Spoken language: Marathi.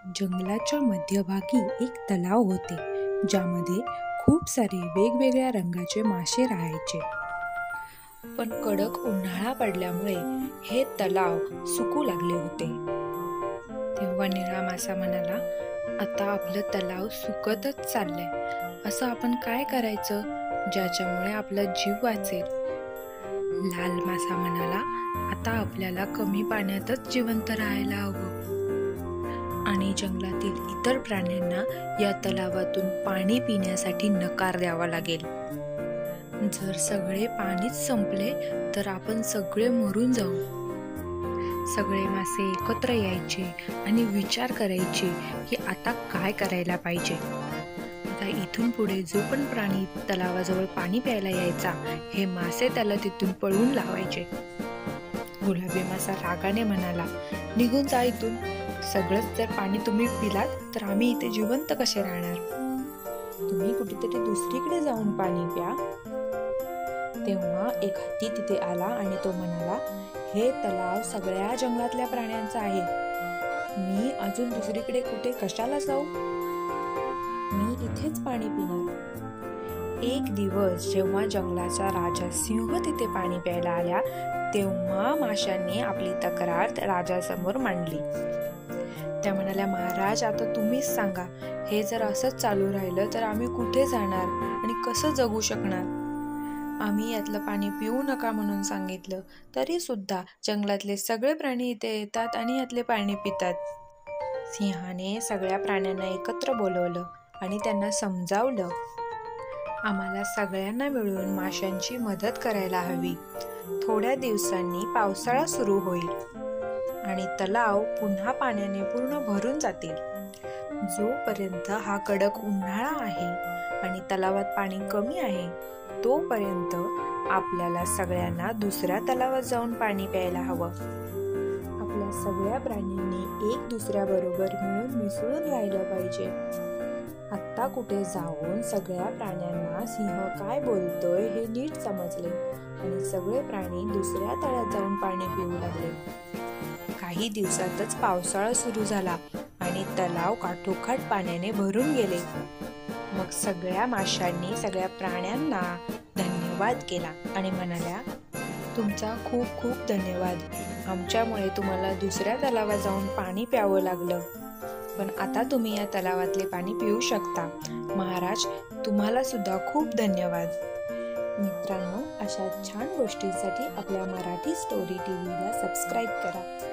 जंगलाच्या मध्यभागी एक तलाव होते, ज्यामध्ये खूप सारे वेगवेगळ्या रंगाचे मासे राहायचे. पण कडक उन्हाळा पडल्यामुळे हे तलाव सुकू लागले होते. तेव्हा निळा मासा म्हणाला, आता आपलं तलाव सुकतच चाललंय. असं आपण काय करायचं ज्याच्यामुळे आपला जीव वाचेल? लाल मासा म्हणाला, आता आपल्याला कमी पाण्यातच जिवंत राहायला हवं आणि जंगलातील इतर प्राण्यांना या तलावातून पाणी पिण्यासाठी नकार द्यावा लागेल. जर सगळे पाणीच संपले तर आपण सगळे मरून जाऊ. सगळे मासे एकत्र यायचे आणि विचार करायचे की आता काय करायला पाहिजे. आता इथून पुढे जो पण प्राणी तलावाजवळ पाणी प्यायला यायचा, हे मासे त्याला तिथून पळवून लावायचे. गुलाबी मासा रागाने म्हणाला, निघून जा इथून. सगळंच जर पाणी तुम्ही पिलात तर आम्ही इथे जिवंत कसे राहणार? तुम्ही कुठेतरी दुसरीकडे जाऊन पाणी प्या. तेव्हा एक हत्ती तिथे आला आणि तो म्हणाला, हे तलाव सगळ्या जंगलातल्या प्राण्यांचा आहे. मी अजून दुसरीकडे कुठे कशाला जाऊ? मी इथेच पाणी पिणार. एक दिवस जेव्हा जंगलाचा राजा सिंह तिथे पाणी प्यायला आल्या, तेव्हा माशांनी आपली तक्रार राजासमोर मांडली. त्या म्हणाल्या, महाराज, आता तुम्हीच सांगा, हे जर असंच चालू राहिलं तर आम्ही कुठे जाणार आणि कसं जगू शकणार? आम्ही यातलं पाणी पिऊ नका म्हणून सांगितलं, तरी सुद्धा जंगलातले सगळे प्राणी इथे येतात आणि यातले पाणी पितात. सिंहाने सगळ्या प्राण्यांना एकत्र बोलवलं आणि त्यांना समजावलं, आम्हाला सगळ्यांना मिळून माशांची मदत करायला हवी. थोड्या दिवसांनी पावसाळा सुरू होईल आणि तलाव पुन्हा पाण्याने पूर्ण भरून जातील. जोपर्यंत हा कडक उन्हाळा आहे आणि तलावात पाणी कमी आहे, तोपर्यंत आपल्याला सगळ्यांना दुसऱ्या तलावात जाऊन पाणी प्यायला हवं. आपल्या सगळ्या प्राण्यांनी एक दुसऱ्याबरोबर मिळून मिसळून राहिलं पाहिजे. आत्ता कुठे जाऊन सगळ्या प्राण्यांना सिंह काय बोलतोय हे नीट समजले आणि सगळे प्राणी दुसऱ्या तळ्यात जाऊन पाणी पिऊ लागले. काही दिवसातच पावसाळा सुरू झाला आणि तलाव काठोकाठ पाण्याने भरून गेले. मग सगळ्या माशांनी सगळ्या प्राण्यांना धन्यवाद केला आणि म्हणाल्या, तुमचा खूप खूप धन्यवाद. आमच्यामुळे तुम्हाला दुसऱ्या तलावात जाऊन पाणी प्यावं लागलं, पण आता तुम्ही या तलावातले पाणी पिऊ शकता. महाराज, तुम्हाला सुद्धा खूप धन्यवाद. मित्रांनो, अशा छान गोष्टींसाठी आपल्या मराठी स्टोरी टीव्हीला सबस्क्राईब करा.